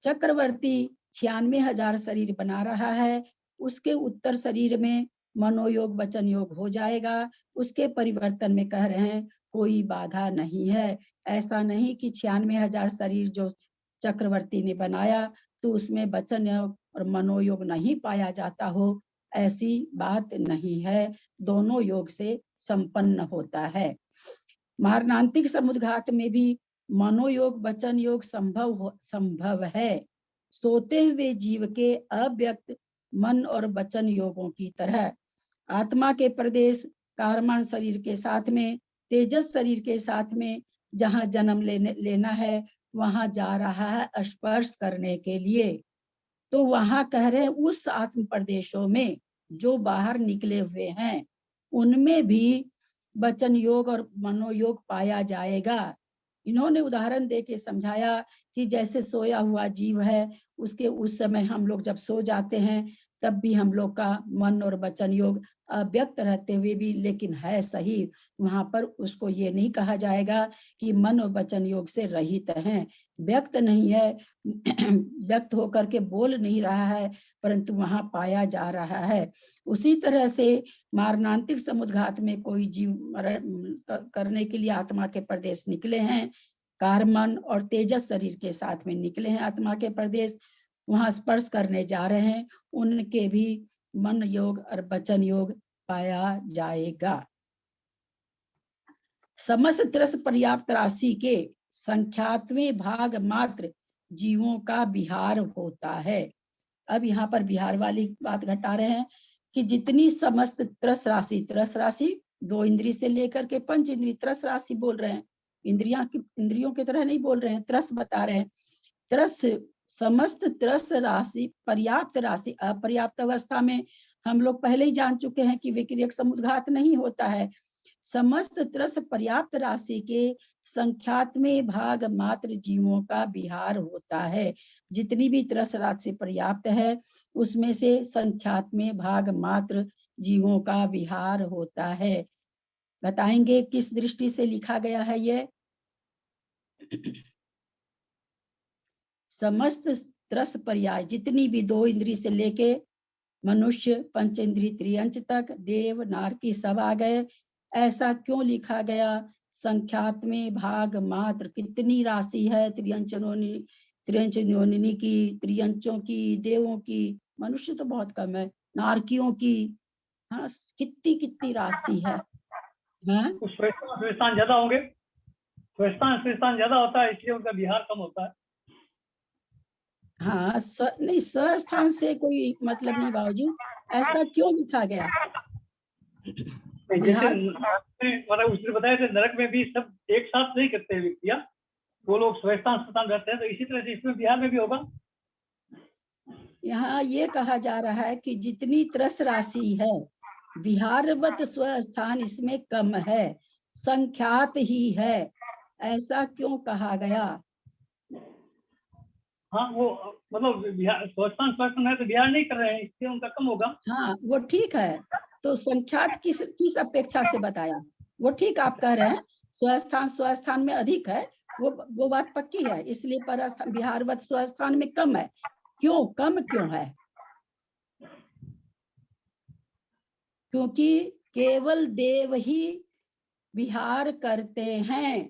चक्रवर्ती 96,000 शरीर बना रहा है, उसके उत्तर शरीर में मनोयोग वचन योग हो जाएगा। उसके परिवर्तन में कह रहे हैं कोई बाधा नहीं है। ऐसा नहीं कि 96,000 शरीर जो चक्रवर्ती ने बनाया तो उसमें वचन योग और मनोयोग नहीं पाया जाता हो, ऐसी बात नहीं है, दोनों योग से संपन्न होता है। मारणांतिक समुद्घात में भी मनोयोग वचन योग संभव है, सोते हुए जीव के अव्यक्त मन और वचन योगों की तरह। आत्मा के प्रदेश कारमान शरीर के साथ में, तेजस शरीर के साथ में जहाँ जन्म लेना है वहां जा रहा है स्पर्श करने के लिए। तो वहां कह रहे हैं उस आत्म प्रदेशों में जो बाहर निकले हुए हैं उनमें भी वचन योग और मनोयोग पाया जाएगा। इन्होंने उदाहरण दे के समझाया कि जैसे सोया हुआ जीव है, उसके उस समय हम लोग जब सो जाते हैं तब भी हम लोग का मन और वचन योग अव्यक्त रहते हुए भी लेकिन है सही, वहां पर उसको ये नहीं कहा जाएगा कि मन और वचन योग से रहित हैं, व्यक्त नहीं है, व्यक्त होकर के बोल नहीं रहा है, परंतु वहां पाया जा रहा है। उसी तरह से मारणांतिक समुद्घात में कोई जीव करने के लिए आत्मा के प्रदेश निकले हैं, कारमन और तेजस शरीर के साथ में निकले हैं आत्मा के प्रदेश, वहां स्पर्श करने जा रहे हैं, उनके भी मन योग और वचन योग पाया जाएगा। समस्त त्रस पर्याप्त राशि के संख्यात्वें भाग मात्र जीवों का विहार होता है। अब यहाँ पर विहार वाली बात घटा रहे हैं कि जितनी समस्त त्रस राशि 2 इंद्री से लेकर के 5 इंद्री त्रस राशि बोल रहे हैं, इंद्रियों की तरह नहीं बोल रहे हैं, त्रस बता रहे हैं। त्रस समस्त त्रस राशि पर्याप्त राशि, अपर्याप्त अवस्था में हम लोग पहले ही जान चुके हैं कि विक्रियक समुद्घात नहीं होता है। समस्त त्रस पर्याप्त राशि के संख्यात्मक भाग मात्र जीवों का विहार होता है। जितनी भी त्रस राशि पर्याप्त है उसमें से संख्यात्मक भाग मात्र जीवों का विहार होता है। बताएंगे किस दृष्टि से लिखा गया है ये? समस्त त्रस पर्याय जितनी भी 2 इंद्री से लेके मनुष्य, पंचेंद्री त्रियंच तक, देव नारकी सब आ गए। ऐसा क्यों लिखा गया? संख्यात्मक भाग मात्र कितनी राशि है त्रियंच योनिनी की, त्रियंचों की, देवों की, मनुष्य तो बहुत कम है, नारकियों की, हाँ कितनी राशि है। हाँ स्वस्थान ज्यादा होंगे, स्वस्थान ज्यादा होता है इसलिए उनका विहार कम होता है। हाँ नहीं, स्वस्थान से कोई मतलब नहीं बाबूजी, ऐसा क्यों लिखा गया? जैसे मतलब उसने बताया कि नरक में भी सब एक साथ नहीं करते व्यक्तियां, वो लोग स्वस्थान रहते हैं, तो इसी तरह से इसमें बिहार में भी होगा। यहाँ ये कहा जा रहा है कि जितनी त्रस राशि है विहारवत स्वस्थान इसमें कम है, संख्यात ही है, ऐसा क्यों कहा गया? हाँ वो मतलब स्वस्थान है तो बिहार नहीं कर रहे हैं इसलिए उनका कम होगा। हाँ वो ठीक है, तो संख्यात किस अपेक्षा से बताया? वो ठीक आप कह रहे हैं, स्वस्थान में अधिक है, वो बात पक्की है, इसलिए पर बिहारवत स्वस्थान में कम है। क्यों कम क्यों है? क्योंकि केवल देव ही विहार करते हैं,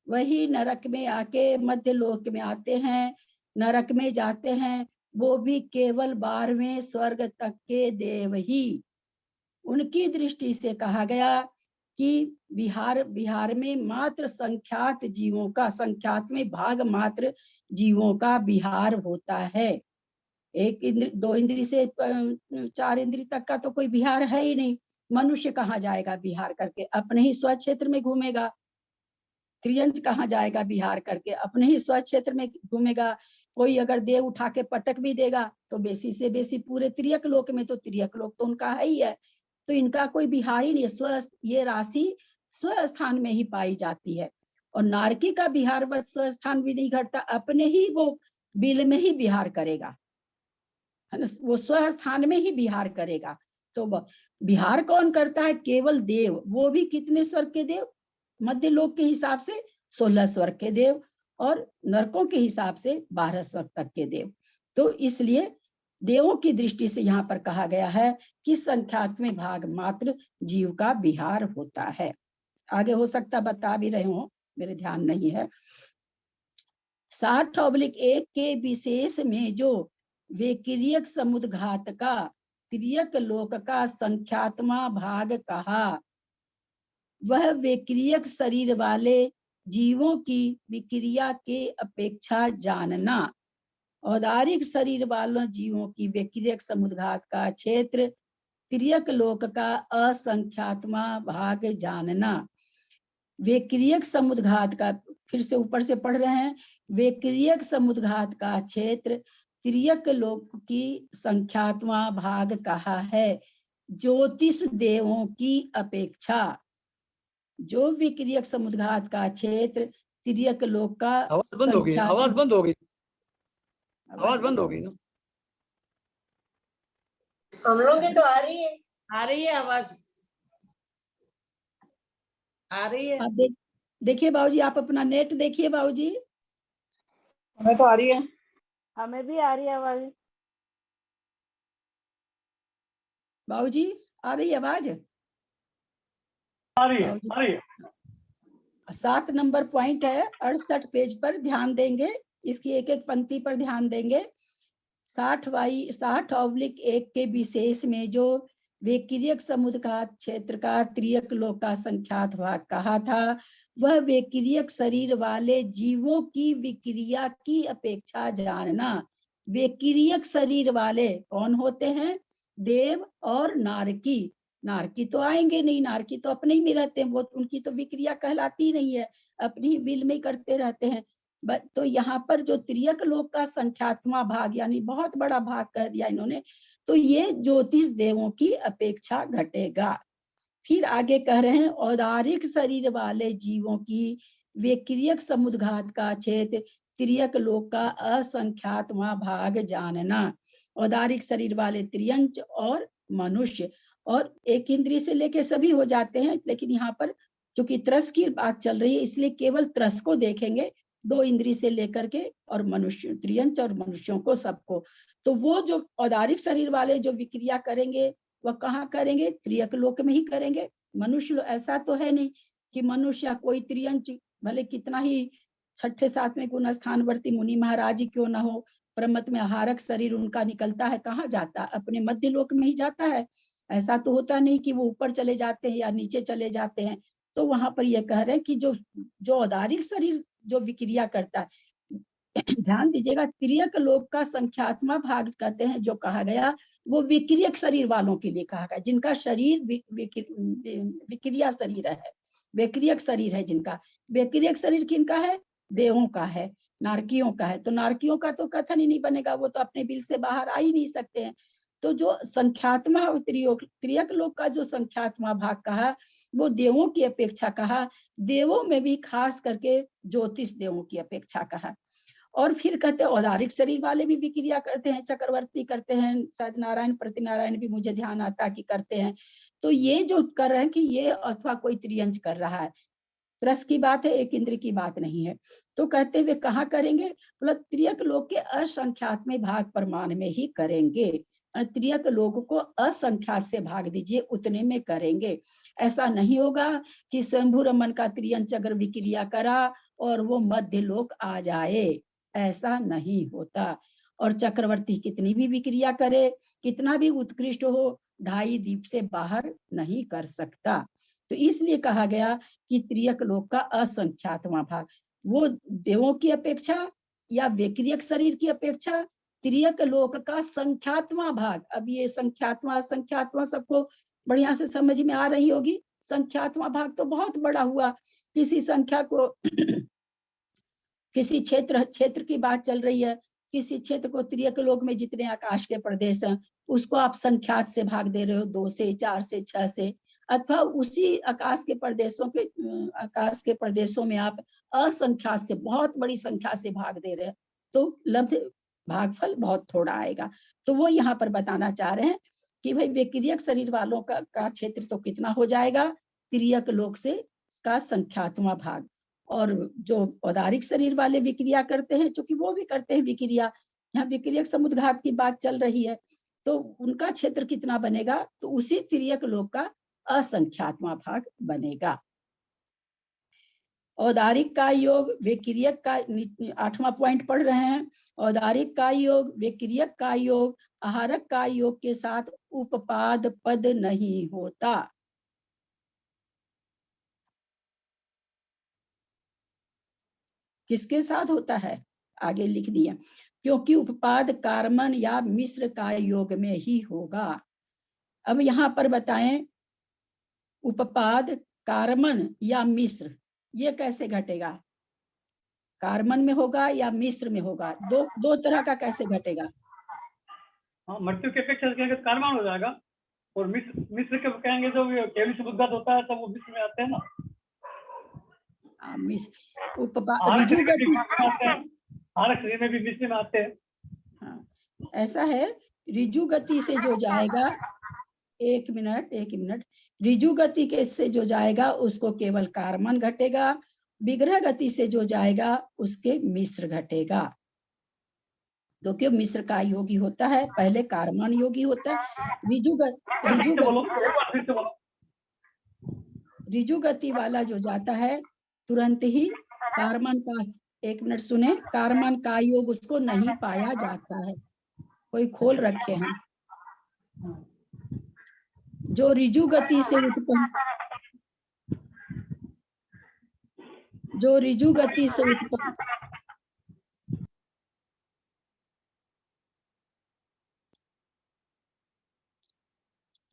वही नरक में आके मध्य लोक में आते हैं, नरक में जाते हैं, वो भी केवल 12वें स्वर्ग तक के देव ही। उनकी दृष्टि से कहा गया कि विहार में मात्र संख्यात जीवों का, संख्यात में भाग मात्र जीवों का विहार होता है। 2 इंद्री से 4 इंद्री तक का तो कोई विहार है ही नहीं। मनुष्य कहाँ जाएगा विहार करके? अपने ही स्व क्षेत्र में घूमेगा। त्रियंच कहाँ जाएगा विहार करके? अपने ही स्व क्षेत्र में घूमेगा। कोई अगर देव उठा के पटक भी देगा तो बेसी से बेसी पूरे त्रियक लोक में, तो त्रियक लोक तो उनका है ही है, तो इनका कोई विहार ही नहीं। ये राशि स्वस्थान में ही पाई जाती है। और नारकी का विहारवत स्वस्थान भी नहीं घटता, अपने ही वो बिल में ही विहार करेगा, है ना, वो स्वस्थान में ही विहार करेगा। तो विहार कौन करता है? केवल देव, वो भी कितने स्वर्ग के देव? मध्य लोक के हिसाब से 16 स्वर्ग के देव और नरकों के हिसाब से 12 स्वर्ग तक के देव। तो इसलिए देवों की दृष्टि से यहाँ पर कहा गया है कि संख्यात्मक भाग मात्र जीव का विहार होता है। आगे हो सकता बता भी रहे हो, मेरे ध्यान नहीं है। 60/1 के विशेष में जो विक्रियक समुद्घात का तिर्यक लोक का संख्यात्मा भाग कहा। वह विक्रियक शरीर वाले जीवों की विक्रिया के अपेक्षा जानना। औदारिक शरीर वालों जीवों की विक्रियक समुद्घात का क्षेत्र तिर्यक लोक का असंख्यात्मा भाग जानना। विक्रियक समुद्घात का, फिर से ऊपर से पढ़ रहे हैं, विक्रियक समुद्घात का क्षेत्र तिर्यक लोक की संख्यात्मा भाग कहा है। ज्योतिष देवों की अपेक्षा। जो विक्रियक समुद्घात का क्षेत्र तिर्यक लोक का आवाज बंद हो गई, आवाज बंद हो गई, आवाज बंद हो गई ना। हम लोग की तो आ रही है। आ रही है आवाज, आ रही है। आप देखिए बाबूजी, आप अपना नेट देखिए बाबूजी। हमें तो आ रही है। हमें भी आ रही है आवाज। बाबूजी आ रही है आवाज? आ रही है, बाबूजी, आ रही है। 7 नंबर पॉइंट है, 68 पेज पर ध्यान देंगे, इसकी एक एक पंक्ति पर ध्यान देंगे। 60/1 के विशेष में जो विक्रियक समुद्घात क्षेत्र का तिर्यक लोक का संख्यात भाग कहा था, वह विक्रियक शरीर वाले जीवों की विक्रिया की अपेक्षा जानना। विक्रियक शरीर वाले कौन होते हैं? देव और नारकी। नारकी तो आएंगे नहीं, नारकी तो अपने ही में रहते हैं, वो उनकी तो विक्रिया कहलाती नहीं है, अपनी विल में करते रहते हैं। तो यहाँ पर जो तिर्यक लोक का संख्यात्मा भाग, यानी बहुत बड़ा भाग कह दिया इन्होंने, तो ये ज्योतिष देवों की अपेक्षा घटेगा। फिर आगे कह रहे हैं, औदारिक शरीर वाले जीवों की विक्रियक समुद्घात का क्षेत्र तिर्यक लोक का असंख्यात्मा भाग जानना। औदारिक शरीर वाले त्रियंच और मनुष्य, और एक इंद्रिय से लेके सभी हो जाते हैं, लेकिन यहाँ पर चूंकि त्रस की बात चल रही है इसलिए केवल त्रस को देखेंगे, 2 इंद्रिय से लेकर के, और मनुष्य त्रियंच और मनुष्यों को सबको। तो वो जो औदारिक शरीर वाले जो विक्रिया करेंगे वह कहाँ करेंगे? त्रियक लोक में ही करेंगे। मनुष्य ऐसा तो है नहीं कि मनुष्य या कोई त्रियंच, भले कितना ही 6ठे 7वें गुण स्थानवर्ती मुनि महाराज ही क्यों ना हो, परमत में आहारक शरीर उनका निकलता है, कहाँ जाता? अपने मध्य लोक में ही जाता है। ऐसा तो होता नहीं कि वो ऊपर चले जाते हैं या नीचे चले जाते हैं। तो वहां पर ये कह रहे हैं कि जो औदारिक शरीर जो विक्रिया करता है, ध्यान दीजिएगा, तिर्यक लोक का संख्यात्मा भाग कहते हैं जो कहा गया, वो विक्रियक शरीर वालों के लिए कहा गया, जिनका शरीर विक्रिया शरीर है, विक्रियक शरीर है जिनका। विक्रियक शरीर किनका है? देवों का है, नारकियों का है। तो नारकियों का तो कथन ही नहीं बनेगा, वो तो अपने बिल से बाहर आ ही नहीं सकते हैं। तो जो संख्यात्मा त्रियक लोक का जो संख्यात्मा भाग कहा, वो देवों की अपेक्षा कहा, देवों में भी खास करके ज्योतिष देवों की अपेक्षा कहा। और फिर कहते हैं औदारिक शरीर वाले भी विक्रिया करते हैं, चक्रवर्ती करते हैं, शायद नारायण प्रतिनारायण भी मुझे ध्यान आता कि करते हैं। तो ये जो कर रहे हैं कि ये अथवा कोई त्रियंच कर रहा है, रस की बात है, एक इंद्र की बात नहीं है। तो कहते हुए कहाँ करेंगे? बोला त्रियक लोक के असंख्यात में भाग प्रमाण में ही करेंगे। त्रियक लोक को असंख्यात से भाग दीजिए, उतने में करेंगे। ऐसा नहीं होगा कि शंभु रमन का त्रियंच अगर विक्रिया करा और वो मध्य लोक आ जाए, ऐसा नहीं होता। और चक्रवर्ती कितनी भी विक्रिया करे, कितना भी उत्कृष्ट हो, 2.5 दीप से बाहर नहीं कर सकता। तो इसलिए कहा गया कि त्रियक लोक का असंख्यातमा भाग, वो देवों की अपेक्षा या विक्रियक शरीर की अपेक्षा त्रियक लोक का संख्यात्मा भाग। अब ये संख्यात्मा असंख्यात्मा सबको बढ़िया से समझ में आ रही होगी। संख्यात्मा भाग तो बहुत बड़ा हुआ, किसी संख्या को किसी क्षेत्र की बात चल रही है, किसी क्षेत्र को त्रियक लोक में जितने आकाश के प्रदेश हैं उसको आप संख्यात से भाग दे रहे हो, 2 से 4 से 6 से, अथवा उसी आकाश के प्रदेशों में आप असंख्यात से बहुत बड़ी संख्या से भाग दे रहे हैं, तो लब्ध भागफल बहुत थोड़ा आएगा। तो वो यहाँ पर बताना चाह रहे हैं कि भाई विक्रियक शरीर वालों का क्षेत्र तो कितना हो जाएगा? त्रियक लोक से का संख्यात्मा भाग। और जो औदारिक शरीर वाले विक्रिया करते हैं, चूंकि वो भी करते हैं विक्रिया, यहाँ विक्रियक समुद्घात की बात चल रही है, तो उनका क्षेत्र कितना बनेगा? तो उसी त्रियक लोक का असंख्यात्मा भाग बनेगा। औदारिक का योग विक्रियक का 8वां पॉइंट पढ़ रहे हैं। औदारिक का योग विक्रियक का योग आहारक का योग के साथ उपपाद पद नहीं होता। किसके साथ होता है? आगे लिख दिया, क्योंकि उपपाद कार्मन या मिश्र का योग में ही होगा। अब यहाँ पर बताएं, उपपाद कार्मन या मिश्र ये कैसे घटेगा? कार्मन में होगा या मिश्र में होगा? दो तरह का कैसे घटेगा? हाँ, मृत्यु के अपेक्षा कहेंगे तो कार्बन हो जाएगा, और मिश्र के कहेंगे तो केवल से उद्गत होता है तब वो मिश्र में आते हैं ना। ऋजु गति, आहारक शरीर में भी मिश्र में आते हैं। हाँ, ऐसा है। ऋजु गति से जो जाएगा, एक मिनट, ऋजु गति के से जो जाएगा उसको केवल कार्मन घटेगा, विग्रह गति से जो जाएगा उसके मिश्र घटेगा। तो क्यों मिश्र का योगी होता है, पहले कार्मन योगी होता है। ऋजु गति वाला जो जाता है तुरंत ही कार्मन का, एक मिनट सुने, कार्मन का योग उसको नहीं पाया जाता है। कोई खोल रखे हैं जो ऋजु गति से उत्पन्न, जो ऋजु गति से उत्पन्न,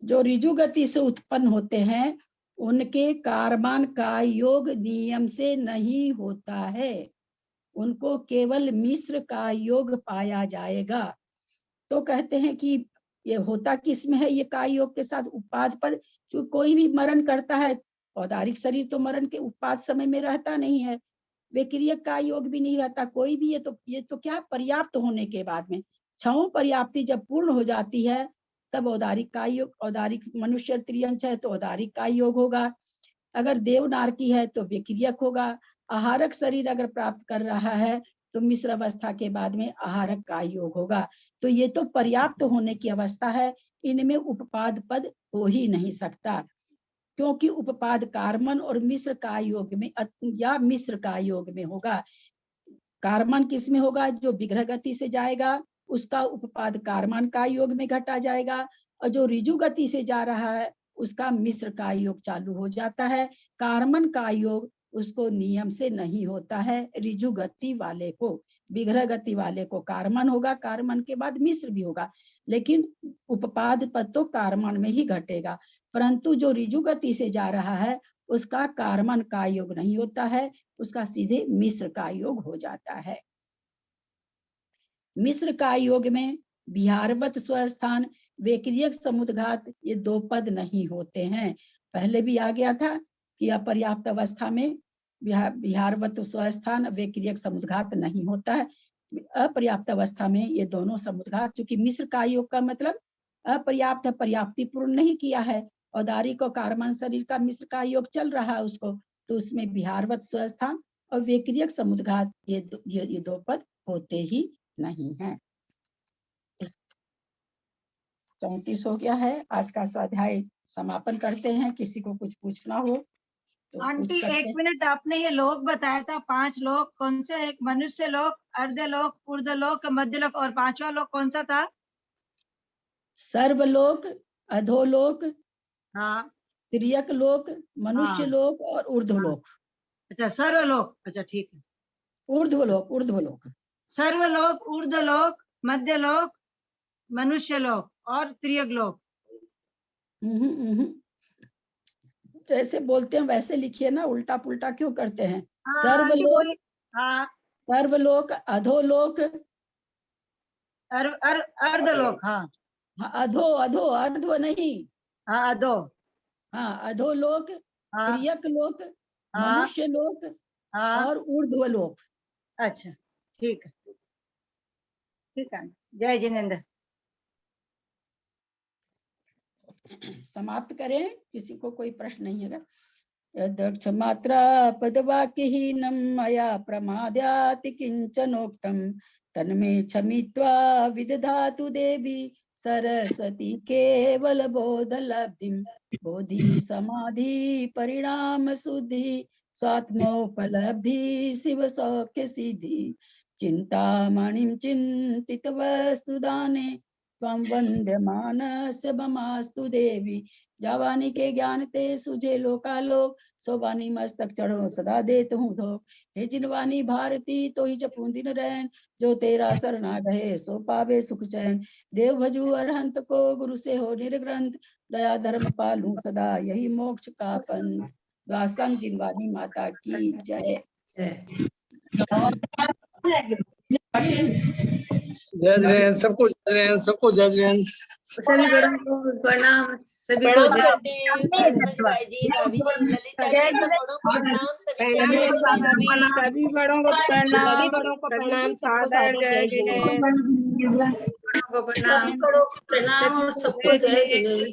जो ऋजु गति से उत्पन्न होते हैं उनके कार्बन का योग नियम से नहीं होता है, उनको केवल मिश्र का योग पाया जाएगा। तो कहते हैं कि ये होता किसमें है, ये का योग के साथ उपाद पद। जो कोई भी मरण करता है, औदारिक शरीर तो मरण के उपाद समय में रहता नहीं है, विक्रियक का योग भी नहीं रहता कोई भी। ये तो क्या, पर्याप्त होने के बाद में, छओं पर्याप्ति जब पूर्ण हो जाती है तब औदारिक का योग, औदारिक मनुष्य त्रियंश है तो औदारिक का योग होगा, अगर देवनारकी है तो विक्रियक होगा, आहारक शरीर अगर प्राप्त कर रहा है तो मिश्र अवस्था के बाद में आहारक का योग होगा। तो ये तो पर्याप्त होने की अवस्था है, इनमें उपपाद पद हो ही नहीं सकता, क्योंकि उपपाद कार्मन और मिश्र का योग में या मिश्र का योग में होगा। कार्मन किस में होगा? जो विग्रह गति से जाएगा उसका उपपाद कार्मन का योग में घटा जाएगा, और जो ऋजु गति से जा रहा है उसका मिश्र का योग चालू हो जाता है। कार्मन का योग उसको नियम से नहीं होता है, ऋजु गति वाले को, विग्रह गति वाले को कार्मन होगा, कार्मन के बाद मिश्र भी होगा, लेकिन उपपाद पद तो कार्मन में ही घटेगा। परंतु जो ऋजु गति से जा रहा है उसका कार्मन का योग नहीं होता है, उसका सीधे मिश्र का योग हो जाता है। मिश्र का योग में विहारवत स्वस्थान, वैक्रियक समुद्घात, ये दो पद नहीं होते हैं। पहले भी आ गया था कि अपर्याप्त अवस्था में विहारवत स्वस्थान, वैक्रियक समुद्घात नहीं होता है। अपर्याप्त अवस्था में ये दोनों समुद्घात, क्योंकि मिश्र का योग का मतलब अपर्याप्त, पर्याप्ति पूर्ण नहीं किया है, औदारिक और कार्मन शरीर का मिश्र का योग चल रहा है उसको, तो उसमें विहारवत स्वस्थान और वैक्रियक समुद्घात ये दो पद होते ही नहीं है। 34 हो गया है, आज का स्वाध्याय समापन करते हैं। किसी को कुछ पूछना हो तो आंटी एक मिनट, आपने ये लोक बताया था 5 लोक, कौन से? एक मनुष्य लोक, अर्धलोक, ऊर्ध्वलोक, मध्यलोक, और 5वां लोक कौन सा था? सर्वलोक, अधोलोक, हाँ, तिर्यक लोक, मनुष्य लोक और ऊर्ध्वलोक। अच्छा, सर्वलोक, अच्छा ठीक है। ऊर्ध्वलोक, सर्वलोक, ऊर्ध्वलोक, मध्यलोक, मनुष्य लोक और त्रियक लोक। जैसे बोलते हैं वैसे लिखिए ना, उल्टा पुल्टा क्यों करते हैं? सर्वलोक, हाँ, सर्वलोक, अधोलोक, अर्धलोक, हाँ, अधो अर्ध नहीं, हाँ, अधो, हाँ, अधोलोक, हाँ, त्रियक लोक, हाँ, मनुष्य लोक हाँ, और ऊर्ध्वलोक। अच्छा ठीक है, ठीक है। जय जिनेन्द्र। समाप्त करें, किसी को कोई प्रश्न नहीं है? यदक्ष मात्रा पदवाक्यहीनं मया प्रमाद्याति किंचनोक्तम तन्मे क्षमित्वा विदधातु देवी सरस्वती केवल बोध लब्धिं बोधि समाधि परिणाम शुद्धि स्वात्मोपलब्धि शिव सौख्य सिद्धि चिंतामणिं चिंतित वस्तुदाने त्वं वन्द्यमानस्य ममास्तु देवी। जावानी के ज्ञान ते सुझे लोकालोक, सोबानी मस्तक चढ़ो सदा देत हूँ धो। हे जिनवानी भारती तो ही जपूं दिन रैन, जो तेरा शरणा गए सो पावे सुख चैन। देव भजू अरहंत को गुरु से हो निर्ग्रंथ, दया धर्म पालू सदा यही मोक्ष का पंथ। दासम जिनवानी माता की जय। जय जय सबको, जय जय सबको, जय जय। सभी बड़ों को प्रणाम, सभी को प्रणाम जय। करती हूँ सरस्वती भाई जी, भाभी जी, ललिता जी, सब बड़ों को प्रणाम, सभी को जय जिनेन्द्र। सभी बड़ों को प्रणाम, सादर जय जिनेन्द्र। सभी बड़ों को प्रणाम और सबको जय जिनेन्द्र।